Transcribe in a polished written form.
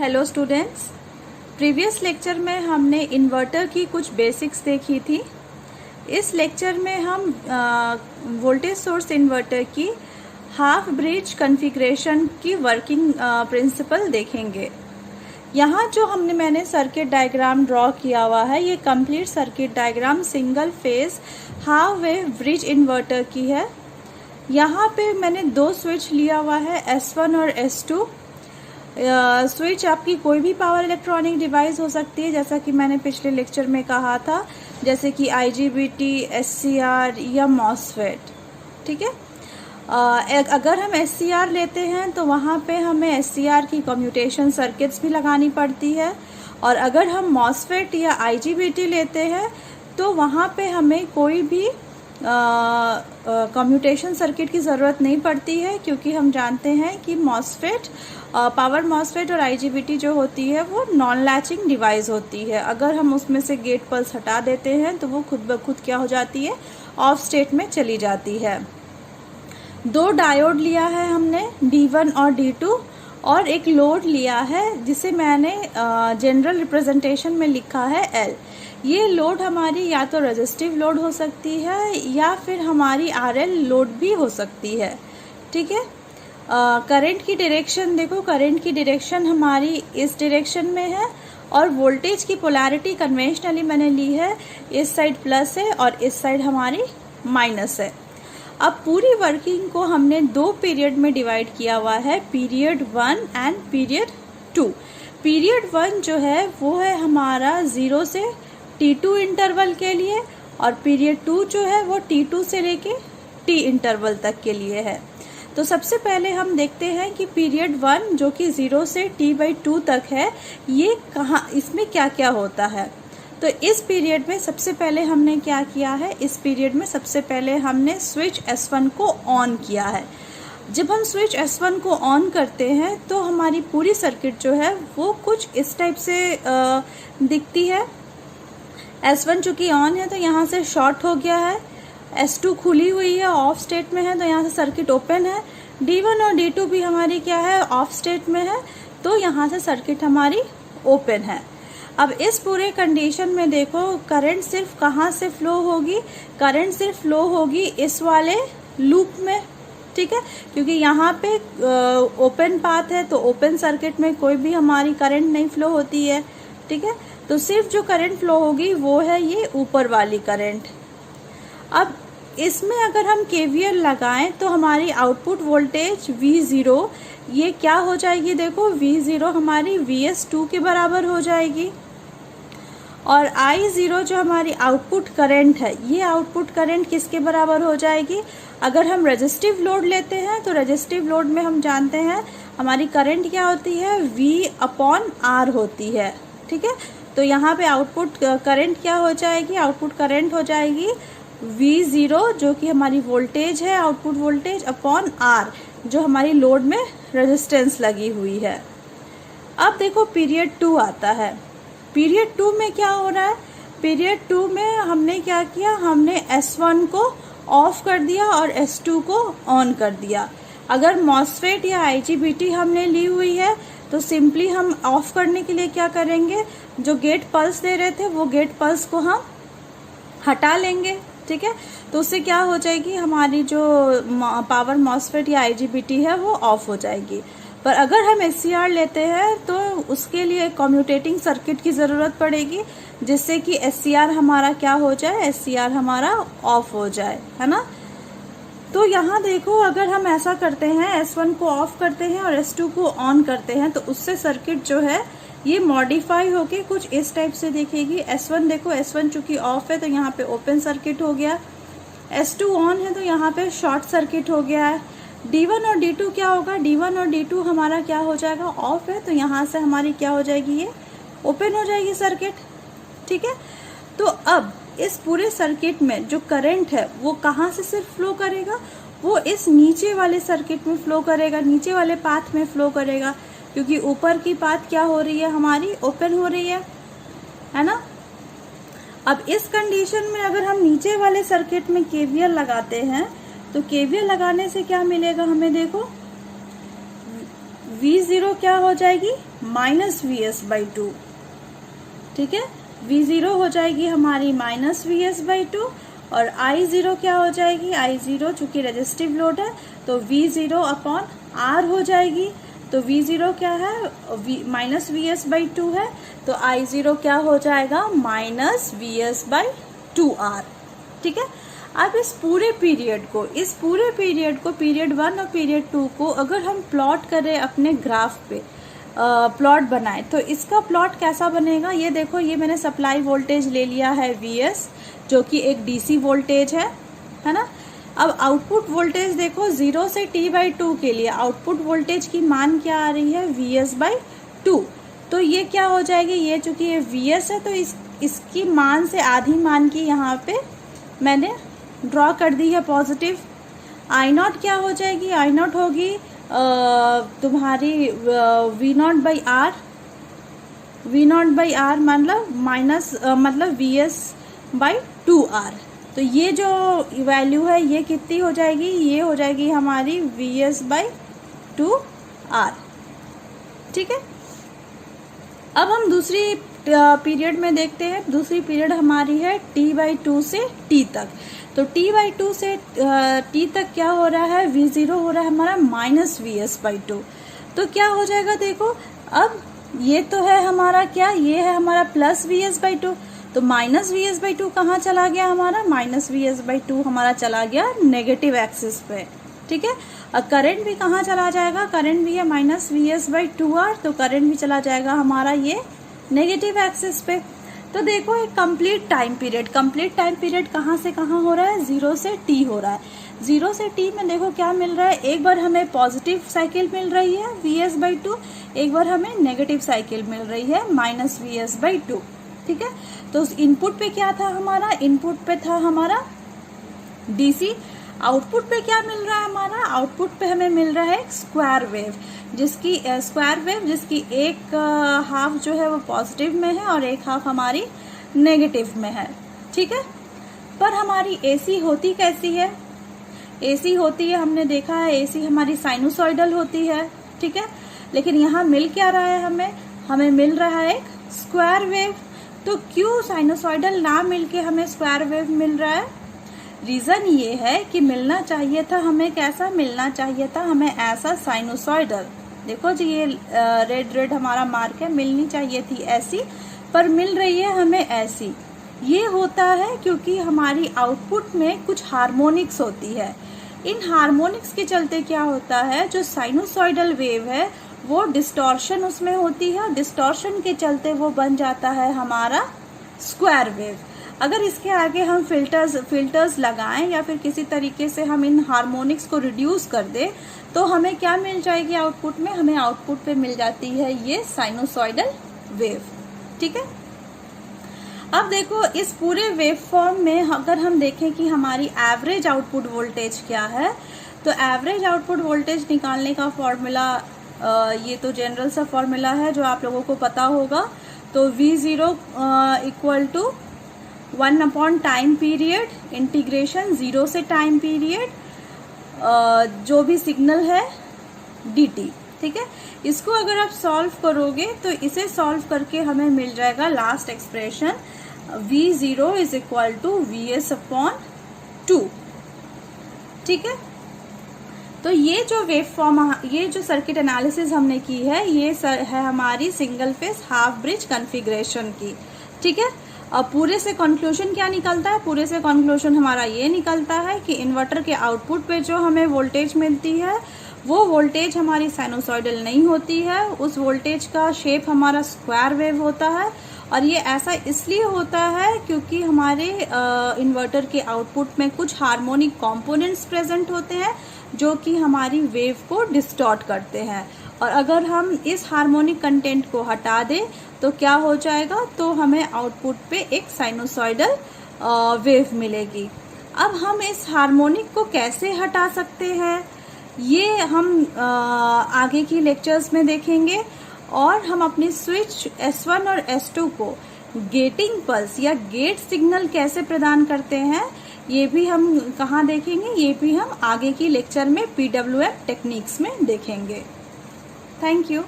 Hello students, previous lecture में हमने inverter की कुछ बेसिक्स देखी थी। इस लेक्चर में हम वोल्टेज सोर्स इन्वर्टर की हाफ ब्रिज कॉन्फ़िगरेशन की वर्किंग प्रिंसिपल देखेंगे। यहाँ जो मैंने सर्किट डायग्राम ड्रॉ किया हुआ है, ये complete circuit diagram single phase half wave bridge inverter की है। यहाँ पे मैंने दो स्विच लिया हुआ है, S1 और S2। स्विच आपकी कोई भी पावर इलेक्ट्रॉनिक डिवाइस हो सकती है, जैसा कि मैंने पिछले लेक्चर में कहा था, जैसे कि IGBT, SCR या MOSFET। ठीक है। अगर हम SCR लेते हैं तो वहाँ पे हमें SCR की कम्यूटेशन सर्किट्स भी लगानी पड़ती है, और अगर हम MOSFET या IGBT लेते हैं तो वहाँ पे हमें कोई भी कम्यूटेशन सर्किट की ज़रूरत नहीं पड़ती है, क्योंकि हम जानते हैं कि MOSFET, पावर MOSFET और IGBT जो होती है वो नॉन लैचिंग डिवाइस होती है। अगर हम उसमें से गेट पल्स हटा देते हैं तो वो खुद ब खुद क्या हो जाती है, ऑफ स्टेट में चली जाती है। दो डायोड लिया है हमने, D1 और D2, और एक लोड लिया है जिसे मैंने जनरल रिप्रेजेंटेशन में लिखा है L। ये लोड हमारी या तो रेजिस्टिव लोड हो सकती है या फिर हमारी RL लोड भी हो सकती है। ठीक है। करंट की डायरेक्शन देखो, करंट की डायरेक्शन हमारी इस डायरेक्शन में है, और वोल्टेज की पोलैरिटी कन्वेंशनली मैंने ली है, इस साइड प्लस है और इस साइड हमारी माइनस है। अब पूरी वर्किंग को हमने दो पीरियड में डिवाइड किया हुआ है, पीरियड 1 एंड पीरियड 2। पीरियड 1 जो है वो है हमारा 0 से T2 इंटरवल के लिए, और पीरियड 2 जो है वो T2 से लेके T इंटरवल तक के लिए है। तो सबसे पहले हम देखते हैं कि पीरियड 1 जो कि 0 से T/2 तक है, ये कहाँ, इसमें क्या क्या होता है। तो इस पीरियड में सबसे पहले हमने क्या किया है, इस पीरियड में सबसे पहले हमने स्विच S1 को ऑन किया है। जब हम स्विच S1 को ऑन करते हैं तो हमारी पूरी सर्किट जो है वो कुछ इस टाइप से दिखती है। S1 चूँकि ऑन है तो यहाँ से शॉर्ट हो गया है, S2 खुली हुई है, ऑफ स्टेट में है, तो यहाँ से सर्किट ओपन है। D1 और D2 भी हमारी क्या है, ऑफ स्टेट में है, तो यहाँ से सर्किट हमारी ओपन है। अब इस पूरे कंडीशन में देखो, करंट सिर्फ कहाँ से फ्लो होगी, करंट सिर्फ फ्लो होगी इस वाले लूप में। ठीक है, क्योंकि यहाँ पे ओपन पाथ है, तो ओपन सर्किट में कोई भी हमारी करंट नहीं फ्लो होती है। ठीक है, तो सिर्फ जो करंट फ्लो होगी वो है ये ऊपर वाली करंट। अब इसमें अगर हम KVL लगाएं तो हमारी आउटपुट वोल्टेज V0 ये क्या हो जाएगी, देखो V0 हमारी VS2 के बराबर हो जाएगी, और I0 जो हमारी आउटपुट करंट है, ये आउटपुट करंट किसके बराबर हो जाएगी। अगर हम रेजिस्टिव लोड लेते हैं तो रेजिस्टिव लोड में हम जानते हैं हमारी करंट क्या होती है, V/R होती है। ठीक है, तो यहाँ पे आउटपुट करंट क्या हो जाएगी, आउटपुट करंट हो जाएगी V0 जो कि हमारी वोल्टेज है, आउटपुट वोल्टेज अपॉन R जो हमारी लोड में रेजिस्टेंस लगी हुई है। अब देखो पीरियड 2 आता है। पीरियड 2 में क्या हो रहा है, पीरियड 2 में हमने क्या किया, हमने S1 को ऑफ कर दिया और S2 को ऑन कर दिया। अगर MOSFET या IGBT हमने ली हुई है तो सिंपली हम ऑफ करने के लिए क्या करेंगे, जो गेट पल्स दे रहे थे वो गेट पल्स को हम हटा लेंगे। ठीक है, तो उससे क्या हो जाएगी, हमारी जो पावर MOSFET या IGBT है वो ऑफ हो जाएगी। पर अगर हम SCR लेते हैं तो उसके लिए कम्यूटेटिंग सर्किट की ज़रूरत पड़ेगी, जिससे कि SCR हमारा क्या हो जाए, SCR हमारा ऑफ हो जाए, है ना। तो यहाँ देखो, अगर हम ऐसा करते हैं, S1 को ऑफ करते हैं और S2 को ऑन करते हैं, तो उससे सर्किट जो है ये मॉडिफाई होके कुछ इस टाइप से दिखेगी। S1 देखो, S1 चूंकि ऑफ है तो यहाँ पे ओपन सर्किट हो गया, S2 ऑन है तो यहाँ पे शॉर्ट सर्किट हो गया है। D1 और D2 क्या होगा, D1 और D2 हमारा क्या हो जाएगा, ऑफ है, तो यहाँ से हमारी क्या हो जाएगी, ये ओपन हो जाएगी सर्किट। ठीक है, तो अब इस पूरे सर्किट में जो करंट है वो कहाँ से सिर्फ फ्लो करेगा, वो इस नीचे वाले सर्किट में फ्लो करेगा, नीचे वाले पाथ में फ्लो करेगा, क्योंकि ऊपर की पाथ क्या हो रही है, हमारी ओपन हो रही है ना। अब इस कंडीशन में अगर हम नीचे वाले सर्किट में KVL लगाते हैं तो KVL लगाने से क्या मिलेगा हमें, देखो V0 क्या हो जाएगी, माइनस VS/2, ठीक है। V0 हो जाएगी हमारी माइनस VS/2 और I0 क्या हो जाएगी, I0 चूंकि रेजिस्टिव लोड है तो V0 अपॉन R हो जाएगी। तो V0 क्या है, माइनस VS/2 है, तो I0 क्या हो जाएगा, माइनस VS/2R, ठीक है। अब इस पूरे पीरियड को पीरियड 1 और पीरियड 2 को अगर हम प्लॉट करें अपने ग्राफ पे, प्लॉट बनाए, तो इसका प्लॉट कैसा बनेगा, ये देखो, ये मैंने सप्लाई वोल्टेज ले लिया है VS, जो कि एक DC वोल्टेज है ना। अब आउटपुट वोल्टेज देखो, 0 से T/2 के लिए आउटपुट वोल्टेज की मान क्या आ रही है, VS/2। तो ये क्या हो जाएगी, ये चूंकि ये VS है तो इसकी मान से आधी मान की यहाँ पे मैंने ड्रॉ कर दी है पॉजिटिव। I0 क्या हो जाएगी, I0 होगी तुम्हारी V0/R, मतलब VS/2R। तो ये जो वैल्यू है ये कितनी हो जाएगी, ये हो जाएगी हमारी VS/2R, ठीक है। अब हम दूसरी पीरियड में देखते हैं। दूसरी पीरियड हमारी है T/2 से T तक। तो T/2 से T तक क्या हो रहा है, V0 हो रहा है हमारा माइनस VS/2। तो क्या हो जाएगा, देखो अब ये तो है हमारा क्या, ये है हमारा प्लस VS/2, तो माइनस VS/2 कहाँ चला गया हमारा, माइनस VS/2 हमारा चला गया नेगेटिव एक्सिस पे, ठीक है। और करंट भी कहाँ चला जाएगा, करंट भी है माइनस VS/2R, तो करंट भी चला जाएगा हमारा ये नेगेटिव एक्सिस पे। तो देखो एक कंप्लीट टाइम पीरियड कहाँ से कहाँ हो रहा है, 0 से T हो रहा है। 0 से T में देखो क्या मिल रहा है, एक बार हमें पॉजिटिव साइकिल मिल रही है VS/2, एक बार हमें नेगेटिव साइकिल मिल रही है माइनस VS/2, ठीक है। तो उस इनपुट पे क्या था हमारा, इनपुट पे था हमारा DC। आउटपुट पे क्या मिल रहा है हमारा, आउटपुट पे हमें मिल रहा है स्क्वायर वेव, जिसकी एक हाफ जो है वो पॉजिटिव में है और एक हाफ हमारी नेगेटिव में है, ठीक है। पर हमारी AC होती कैसी है, AC होती है, हमने देखा है AC हमारी साइनोसॉइडल होती है, ठीक है। लेकिन यहाँ मिल क्या रहा है हमें मिल रहा है एक स्क्वायर वेव। तो क्यों साइनोसॉइडल ना मिलके हमें स्क्वायर वेव मिल रहा है, रीजन ये है कि मिलना चाहिए था हमें, कैसा मिलना चाहिए था हमें, ऐसा साइनोसॉइडल। देखो जी ये रेड हमारा मार्क है, मिलनी चाहिए थी ऐसी, पर मिल रही है हमें ऐसी। ये होता है क्योंकि हमारी आउटपुट में कुछ हार्मोनिक्स होती है। इन हार्मोनिक्स के चलते क्या होता है, जो साइनोसॉइडल वेव है वो डिस्टॉर्शन उसमें होती है, डिस्टॉर्शन के चलते वो बन जाता है हमारा स्क्वायर वेव। अगर इसके आगे हम फिल्टर्स लगाएं या फिर किसी तरीके से हम इन हार्मोनिक्स को रिड्यूस कर दें, तो हमें क्या मिल जाएगी आउटपुट में, हमें आउटपुट पे मिल जाती है ये साइनोसॉइडल वेव, ठीक है। अब देखो इस पूरे वेव फॉर्म में अगर हम देखें कि हमारी एवरेज आउटपुट वोल्टेज क्या है, तो एवरेज आउटपुट वोल्टेज निकालने का फॉर्मूला ये तो जनरल सा फॉर्मूला है जो आप लोगों को पता होगा। तो V0 equal to 1 upon time period integration 0 से टाइम पीरियड जो भी सिग्नल है dt, ठीक है। इसको अगर आप सॉल्व करोगे तो इसे सॉल्व करके हमें मिल जाएगा last expression V0 is equal to VS upon 2, ठीक है। तो ये जो वेव फॉर्म, ये जो सर्किट एनालिसिस हमने की है, ये है हमारी single phase half bridge configuration की, ठीक है। अब पूरे से कंक्लूजन क्या निकलता है, पूरे से कंक्लूजन हमारा ये निकलता है कि इन्वर्टर के आउटपुट पे जो हमें वोल्टेज मिलती है वो वोल्टेज हमारी साइनोसॉइडल नहीं होती है, उस वोल्टेज का शेप हमारा स्क्वायर वेव होता है। और ये ऐसा इसलिए होता है क्योंकि हमारे इन्वर्टर के आउटपुट में कुछ हार्मोनिक कंपोनेंट्स प्रेजेंट होते हैं जो कि हमारी वेव को डिस्टॉर्ट करते हैं। और अगर हम इस हार्मोनिक कंटेंट को हटा दें तो क्या हो जाएगा, तो हमें आउटपुट पे एक साइनोसॉइडल वेव मिलेगी। अब हम इस हार्मोनिक को कैसे हटा सकते हैं ये हम आगे की लेक्चर्स में देखेंगे। और हम अपनी स्विच S1 और S2 को गेटिंग पल्स या गेट सिग्नल कैसे प्रदान करते हैं ये भी हम कहाँ देखेंगे, ये भी हम आगे की लेक्चर में PWM टेक्निक्स में देखेंगे। Thank you.